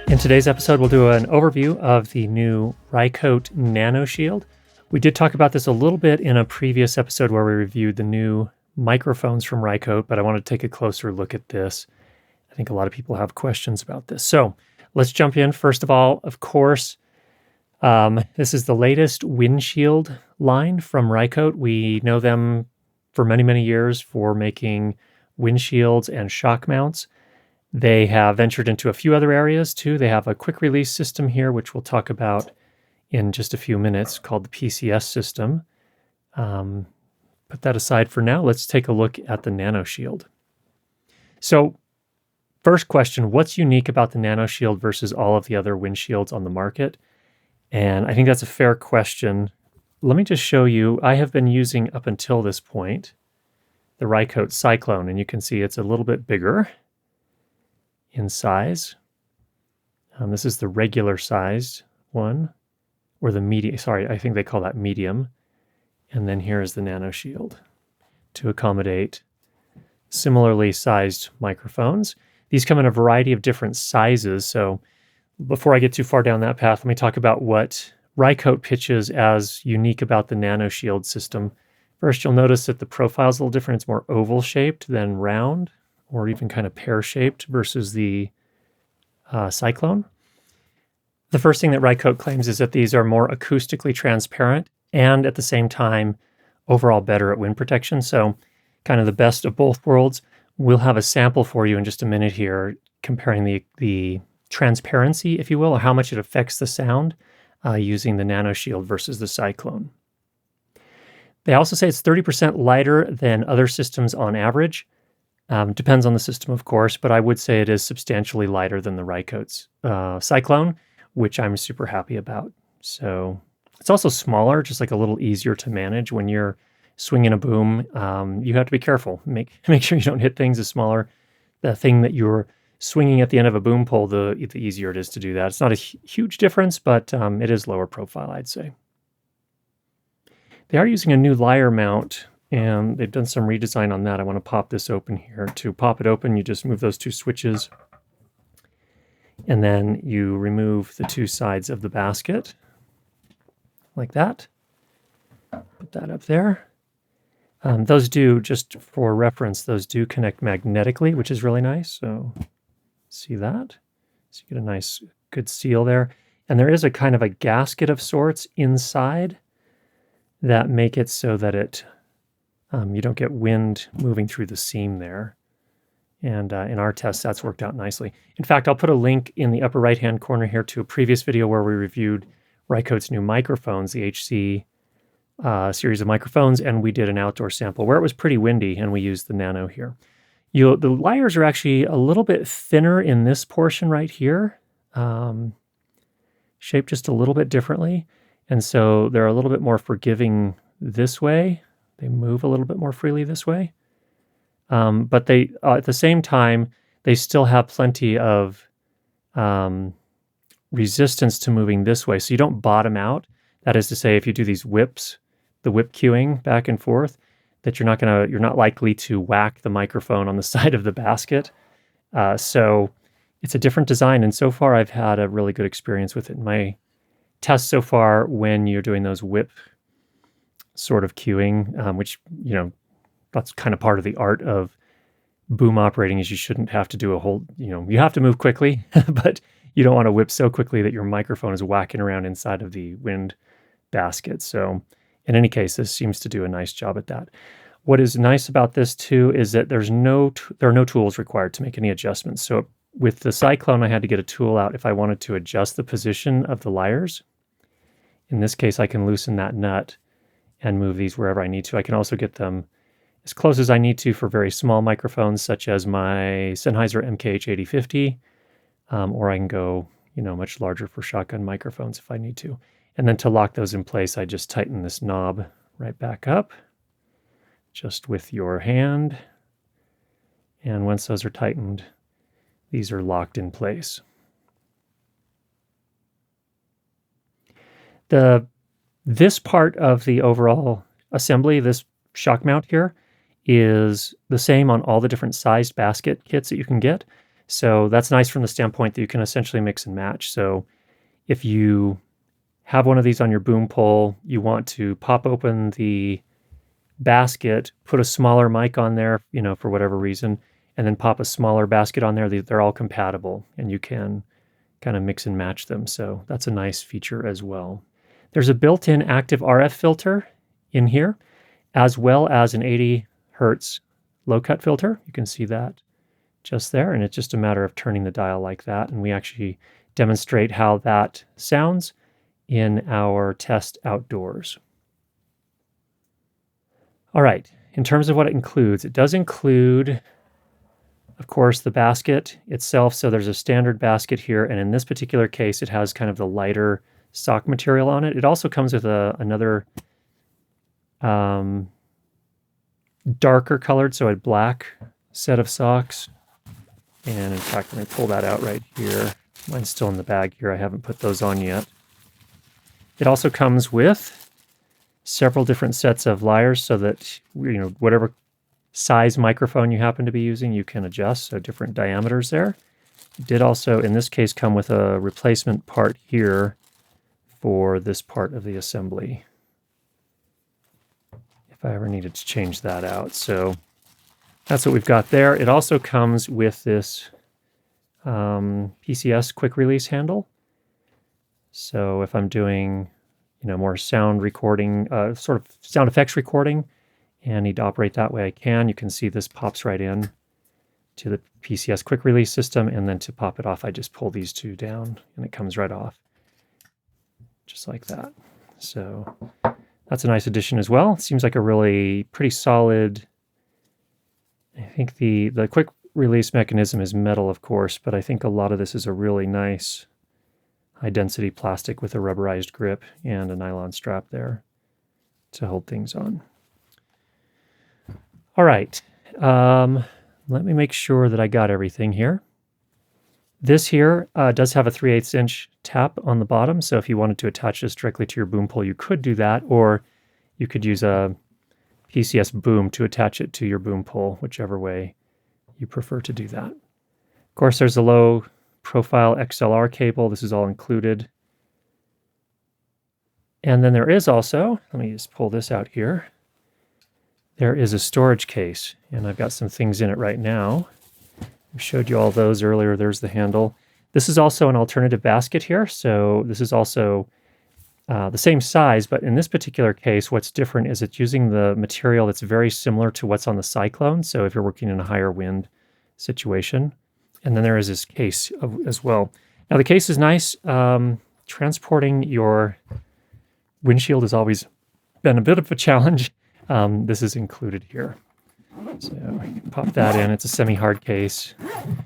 In today's episode, we'll do an overview of the new Rycote Nano Shield. We did talk about this a little bit in a previous episode where we reviewed the new microphones from Rycote, but I want to take a closer look at this. I think a lot of people have questions about this. So let's jump in. First of all, of course, this is the latest windshield line from Rycote. We know them for many, many years for making windshields and shock mounts. They have ventured into a few other areas too. They have a quick release system here, which we'll talk about in just a few minutes, called the PCS system. Put that aside for now. Let's take a look at the Nano Shield. So first question, what's unique about the Nano Shield versus all of the other windshields on the market? And I think that's a fair question. Let me just show you. I have been using up until this point the Rycote Cyclone, and you can see it's a little bit bigger in size. This is the regular sized one, or the medium, sorry, I think they call that medium. And then here is the Nano Shield to accommodate similarly sized microphones. These come in a variety of different sizes. So before I get too far down that path, let me talk about what Rycote pitches as unique about the Nano Shield system. First, you'll notice that the profile is a little different. It's more oval shaped than round, or even kind of pear-shaped versus the Cyclone. The first thing that Rycote claims is that these are more acoustically transparent and at the same time overall better at wind protection. So kind of the best of both worlds. We'll have a sample for you in just a minute here comparing the transparency, if you will, or how much it affects the sound using the Nano Shield versus the Cyclone. They also say it's 30% lighter than other systems on average. Depends on the system, of course, but I would say it is substantially lighter than the Rycote's Cyclone, which I'm super happy about. So it's also smaller, just like a little easier to manage when you're swinging a boom. You have to be careful. Make sure you don't hit things. The smaller the thing that you're swinging at the end of a boom pole, the easier it is to do that. It's not a huge difference, but it is lower profile, I'd say. They are using a new lyre mount, and they've done some redesign on that. I want to pop this open here. To pop it open, you just move those two switches, and then you remove the two sides of the basket, like that. Put that up there. Those do, just for reference, those do connect magnetically, which is really nice. So see that? So you get a nice, good seal there. And there is a kind of a gasket of sorts inside that make it so that it you don't get wind moving through the seam there. And in our tests, that's worked out nicely. In fact, I'll put a link in the upper right-hand corner here to a previous video where we reviewed Rycote's new microphones, the HC series of microphones, and we did an outdoor sample where it was pretty windy, and we used the Nano here. The lyres are actually a little bit thinner in this portion right here, shaped just a little bit differently. And so they're a little bit more forgiving this way. They move a little bit more freely this way. But they, at the same time, they still have plenty of resistance to moving this way. So you don't bottom out. That is to say, if you do these whips, the whip cueing back and forth, that you're not likely to whack the microphone on the side of the basket. So it's a different design. And so far, I've had a really good experience with it. In my tests so far, when you're doing those whip sort of cueing, which, that's kind of part of the art of boom operating, is you shouldn't have to do a whole, you have to move quickly, but you don't want to whip so quickly that your microphone is whacking around inside of the wind basket. So in any case, this seems to do a nice job at that. What is nice about this too is that there are no tools required to make any adjustments. So with the Cyclone, I had to get a tool out if I wanted to adjust the position of the lyres. In this case, I can loosen that nut and move these wherever I need to. I can also get them as close as I need to for very small microphones, such as my Sennheiser MKH8050, or I can go, much larger for shotgun microphones if I need to. And then to lock those in place, I just tighten this knob right back up, just with your hand. And once those are tightened, these are locked in place. This part of the overall assembly, this shock mount here, is the same on all the different sized basket kits that you can get. So that's nice from the standpoint that you can essentially mix and match. So if you have one of these on your boom pole, you want to pop open the basket, put a smaller mic on there, for whatever reason, and then pop a smaller basket on there. They're all compatible and you can kind of mix and match them. So that's a nice feature as well. There's a built-in active RF filter in here, as well as an 80 hertz low cut filter. You can see that just there, and it's just a matter of turning the dial like that. And we actually demonstrate how that sounds in our test outdoors. All right, in terms of what it includes, it does include, of course, the basket itself. So there's a standard basket here, and in this particular case, it has kind of the lighter sock material on it. It also comes with another darker colored, so a black set of socks. And in fact, let me pull that out right here. Mine's still in the bag here. I haven't put those on yet. It also comes with several different sets of lyres so that, whatever size microphone you happen to be using, you can adjust, so different diameters there. It did also, in this case, come with a replacement part here for this part of the assembly, if I ever needed to change that out. So that's what we've got there. It also comes with this PCS quick release handle. So if I'm doing, more sound recording, sort of sound effects recording, and need to operate that way, I can. You can see this pops right in to the PCS quick release system, and then to pop it off, I just pull these two down, and it comes right off, just like that. So that's a nice addition as well. It seems like a really pretty solid. I think the quick release mechanism is metal, of course, but I think a lot of this is a really nice high density plastic with a rubberized grip and a nylon strap there to hold things on. All right, let me make sure that I got everything here. This here does have a 3/8 inch tap on the bottom, so if you wanted to attach this directly to your boom pole, you could do that, or you could use a PCS Boom to attach it to your boom pole, whichever way you prefer to do that. Of course, there's a low profile XLR cable. This is all included. And then there is also, let me just pull this out here. There is a storage case, and I've got some things in it right now. I showed you all those earlier. There's the handle. This is also an alternative basket here. So this is also the same size, but in this particular case, what's different is it's using the material that's very similar to what's on the Cyclone. So if you're working in a higher wind situation. And then there is this case as well. Now the case is nice. Transporting your windshield has always been a bit of a challenge. This is included here. So you can pop that in. It's a semi-hard case.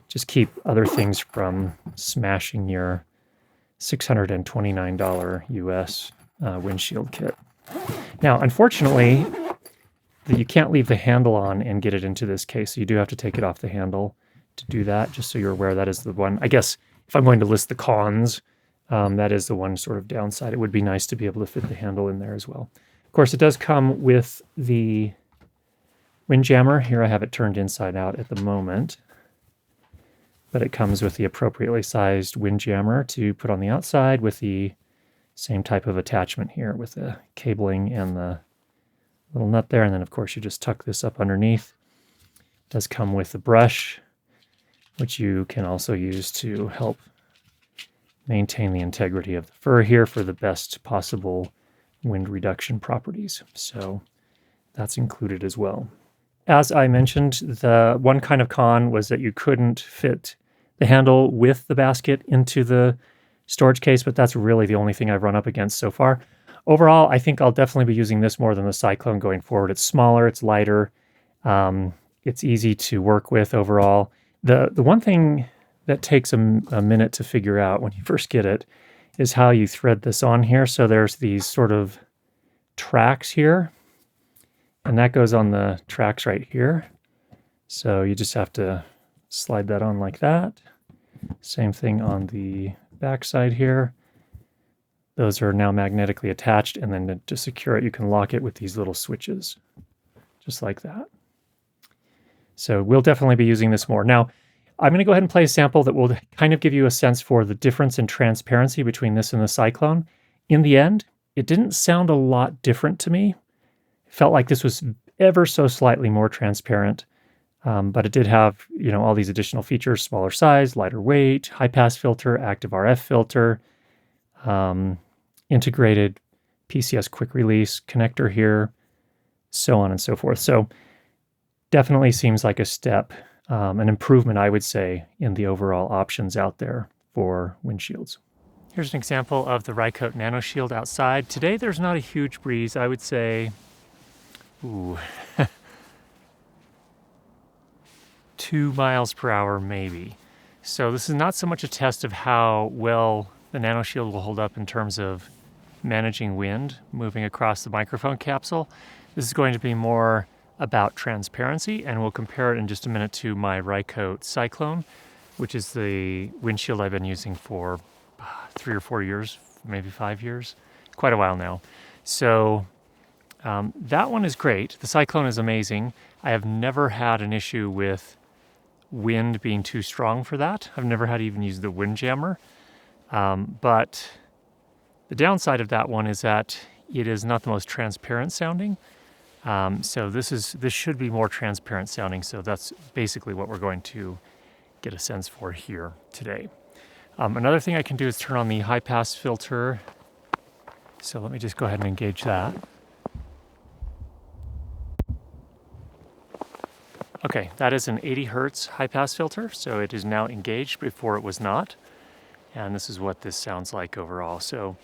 Just keep other things from smashing your $629 US windshield kit. Now, unfortunately, you can't leave the handle on and get it into this case. So you do have to take it off the handle to do that, just so you're aware. That is the one, I guess, if I'm going to list the cons, that is the one sort of downside. It would be nice to be able to fit the handle in there as well. Of course, it does come with the windjammer. Here I have it turned inside out at the moment, but it comes with the appropriately sized windjammer to put on the outside with the same type of attachment here with the cabling and the little nut there. And then, of course, you just tuck this up underneath. It does come with the brush, which you can also use to help maintain the integrity of the fur here for the best possible wind reduction properties. So that's included as well. As I mentioned, the one kind of con was that you couldn't fit the handle with the basket into the storage case, but that's really the only thing I've run up against so far. Overall, I think I'll definitely be using this more than the Cyclone going forward. It's smaller, it's lighter, it's easy to work with overall. The one thing that takes a minute to figure out when you first get it is how you thread this on here. So there's these sort of tracks here, and that goes on the tracks right here. So you just have to slide that on like that. Same thing on the back side here. Those are now magnetically attached, and then to secure it, you can lock it with these little switches, just like that. So we'll definitely be using this more. Now, I'm going to go ahead and play a sample that will kind of give you a sense for the difference in transparency between this and the Cyclone. In the end, it didn't sound a lot different to me. It felt like this was ever so slightly more transparent, but it did have, all these additional features: smaller size, lighter weight, high pass filter, active RF filter, integrated PCS quick release connector here, so on and so forth. So definitely seems like a step, an improvement, I would say, in the overall options out there for windshields. Here's an example of the Rycote Nano Shield outside. Today there's not a huge breeze. I would say, 2 miles per hour maybe. So this is not so much a test of how well the Nano Shield will hold up in terms of managing wind moving across the microphone capsule. This is going to be more about transparency, and we'll compare it in just a minute to my Rycote Cyclone, which is the windshield I've been using for 3 or 4 years, maybe 5 years, quite a while now. So that one is great. The Cyclone is amazing. I have never had an issue with wind being too strong for that. I've never had to even use the wind jammer. But the downside of that one is that it is not the most transparent sounding. So this should be more transparent sounding. So that's basically what we're going to get a sense for here today. Another thing I can do is turn on the high pass filter. So let me just go ahead and engage that. Okay, that is an 80 Hertz high pass filter. So it is now engaged. Before it was not. And this is what this sounds like overall. So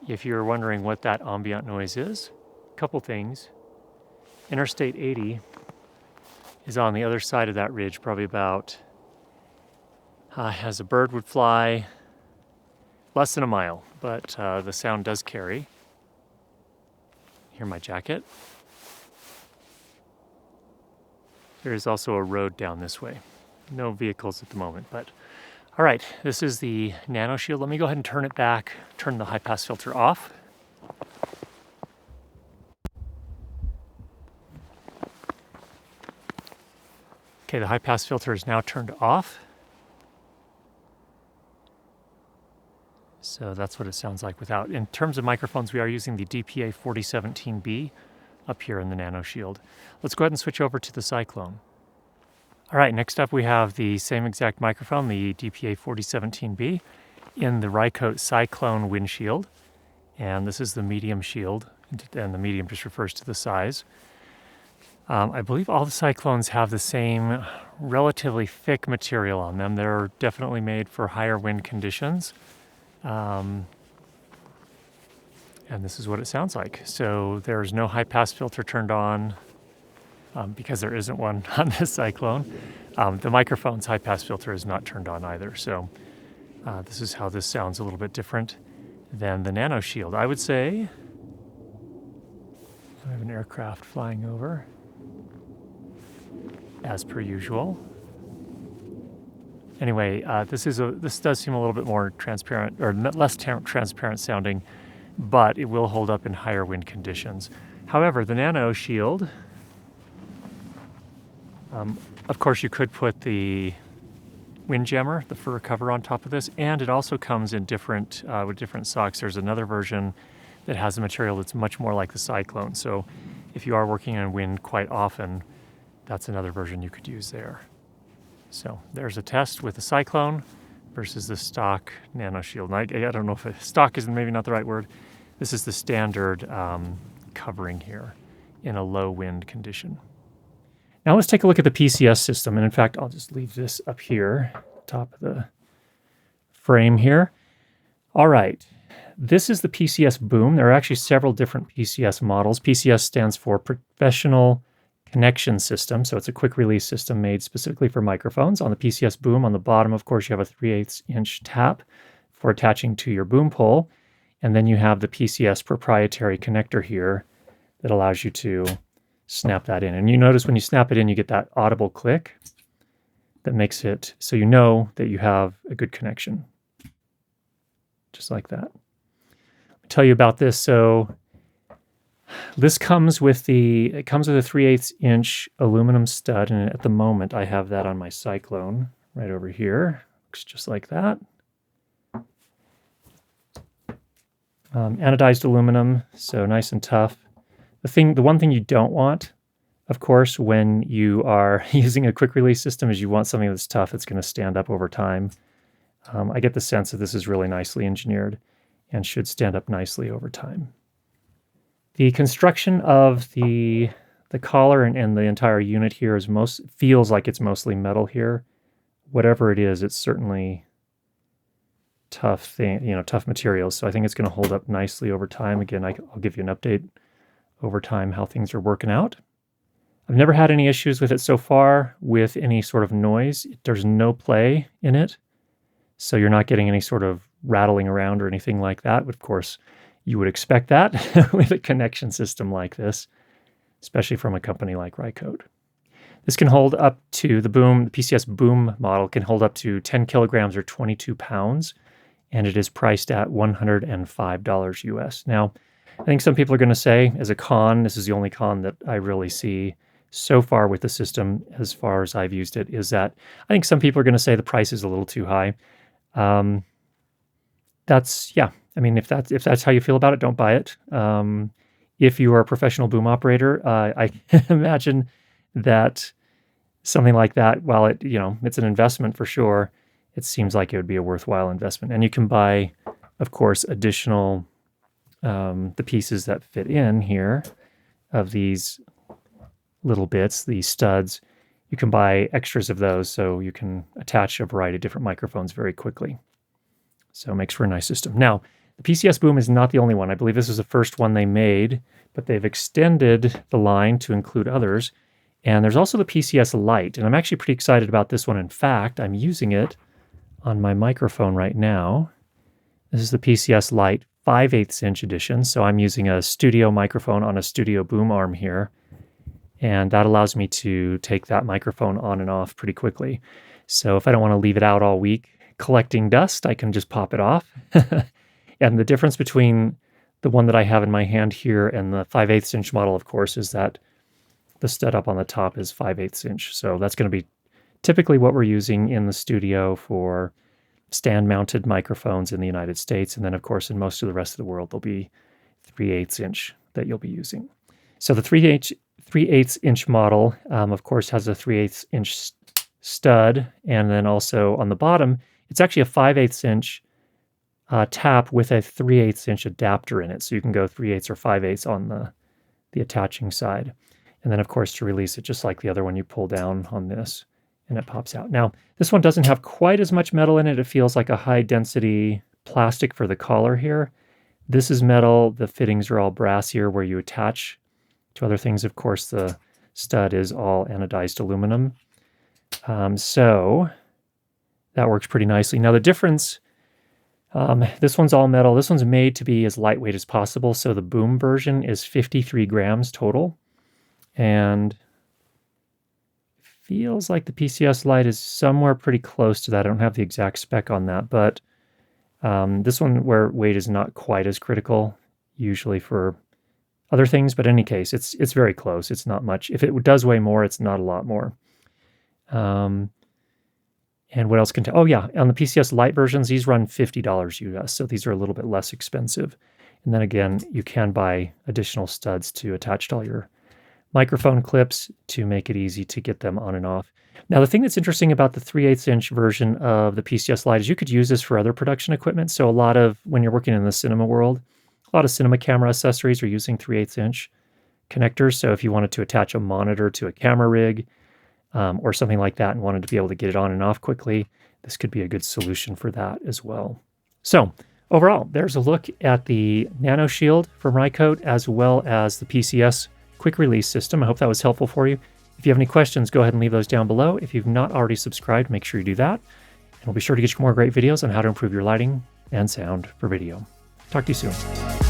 if you're wondering what that ambient noise is, a couple things. Interstate 80 is on the other side of that ridge, probably about, as a bird would fly, less than a mile, but the sound does carry. Hear my jacket. There is also a road down this way. No vehicles at the moment, but all right, this is the Nano Shield. Let me go ahead and turn it back, turn the high pass filter off. Okay, the high pass filter is now turned off. So that's what it sounds like without. In terms of microphones, we are using the DPA 4017B up here in the Nano Shield. Let's go ahead and switch over to the Cyclone. All right, next up we have the same exact microphone, the DPA 4017B, in the Rycote Cyclone windshield. And this is the medium shield, and the medium just refers to the size. I believe all the Cyclones have the same relatively thick material on them. They're definitely made for higher wind conditions. And this is what it sounds like. So there's no high pass filter turned on, because there isn't one on this Cyclone. The microphone's high pass filter is not turned on either. So this is how this sounds a little bit different than the Nano Shield. I would say, I have an aircraft flying over, as per usual. Anyway, this does seem a little bit more transparent, or less transparent sounding, but it will hold up in higher wind conditions. However, the Nano Shield, of course, you could put the wind jammer, the fur cover, on top of this, and it also comes in different with different socks. There's another version that has a material that's much more like the Cyclone. So if you are working in wind quite often, that's another version you could use there. So there's a test with the Cyclone versus the stock Nano Shield. And I don't know if stock is maybe not the right word. This is the standard covering here in a low wind condition. Now let's take a look at the PCS system. And in fact, I'll just leave this up here, top of the frame here. All right, this is the PCS Boom. There are actually several different PCS models. PCS stands for Professional Connection System. So it's a quick release system made specifically for microphones. On the PCS Boom, on the bottom, of course, you have a 3/8 inch tap for attaching to your boom pole. And then you have the PCS proprietary connector here that allows you to snap that in. And you notice when you snap it in, you get that audible click that makes it so you know that you have a good connection. Just like that. I'll tell you about this. So This comes with a 3/8 inch aluminum stud, and at the moment I have that on my Cyclone right over here. Looks just like that. Anodized aluminum, so nice and tough. The one thing you don't want, of course, when you are using a quick release system is you want something that's tough, that's going to stand up over time. I get the sense that this is really nicely engineered and should stand up nicely over time. The construction of the collar and the entire unit here feels like it's mostly metal here. Whatever it is, it's certainly tough materials. So I think it's going to hold up nicely over time. Again, I'll give you an update over time how things are working out. I've never had any issues with it so far with any sort of noise. There's no play in it, so you're not getting any sort of rattling around or anything like that. But of course, you would expect that with a connection system like this, especially from a company like Rycote. This can hold up to the PCS Boom model can hold up to 10 kilograms or 22 pounds, and it is priced at $105 US. Now, I think some people are going to say, as a con, this is the only con that I really see so far with the system, as far as I've used it, is that I think some people are going to say the price is a little too high. I mean, if that's how you feel about it, don't buy it. If you are a professional boom operator, I can imagine that something like that, while it's an investment for sure, it seems like it would be a worthwhile investment. And you can buy, of course, additional the pieces that fit in here of these little bits, these studs. You can buy extras of those so you can attach a variety of different microphones very quickly. So it makes for a nice system. Now, the PCS Boom is not the only one. I believe this is the first one they made, but they've extended the line to include others. And there's also the PCS Lite, and I'm actually pretty excited about this one. In fact, I'm using it on my microphone right now. This is the PCS Lite 5/8 inch edition. So I'm using a studio microphone on a studio boom arm here. And that allows me to take that microphone on and off pretty quickly. So if I don't want to leave it out all week collecting dust, I can just pop it off. And the difference between the one that I have in my hand here and the 5/8 inch model, of course, is that the stud up on the top is 5/8 inch. So that's going to be typically what we're using in the studio for stand-mounted microphones in the United States. And then, of course, in most of the rest of the world, there'll be 3/8 inch that you'll be using. So the 3/8 inch model, of course, has a 3/8 inch stud. And then also on the bottom, it's actually a 5/8 inch tap with a 3/8 inch adapter in it. So you can go 3/8 or 5/8 on the attaching side. And then, of course, to release it, just like the other one, you pull down on this and it pops out. Now, this one doesn't have quite as much metal in it. It feels like a high-density plastic for the collar here. This is metal. The fittings are all brass here where you attach to other things. Of course, the stud is all anodized aluminum. So that works pretty nicely. Now, the difference, this one's all metal. This one's made to be as lightweight as possible. So the Boom version is 53 grams total. And feels like the PCS Lite is somewhere pretty close to that. I don't have the exact spec on that, but this one where weight is not quite as critical usually for other things, but in any case, it's very close. It's not much. If it does weigh more, it's not a lot more. And what else can tell? Oh yeah, on the PCS Lite versions, these run $50 US, so these are a little bit less expensive. And then again, you can buy additional studs to attach to all your microphone clips to make it easy to get them on and off. Now, the thing that's interesting about the 3/8 inch version of the PCS Lite is you could use this for other production equipment. So when you're working in the cinema world, a lot of cinema camera accessories are using 3/8 inch connectors. So if you wanted to attach a monitor to a camera rig or something like that and wanted to be able to get it on and off quickly, this could be a good solution for that as well. So overall, there's a look at the Nano Shield from Rycote as well as the PCS quick release system. I hope that was helpful for you. If you have any questions, go ahead and leave those down below. If you've not already subscribed, make sure you do that. And we'll be sure to get you more great videos on how to improve your lighting and sound for video. Talk to you soon.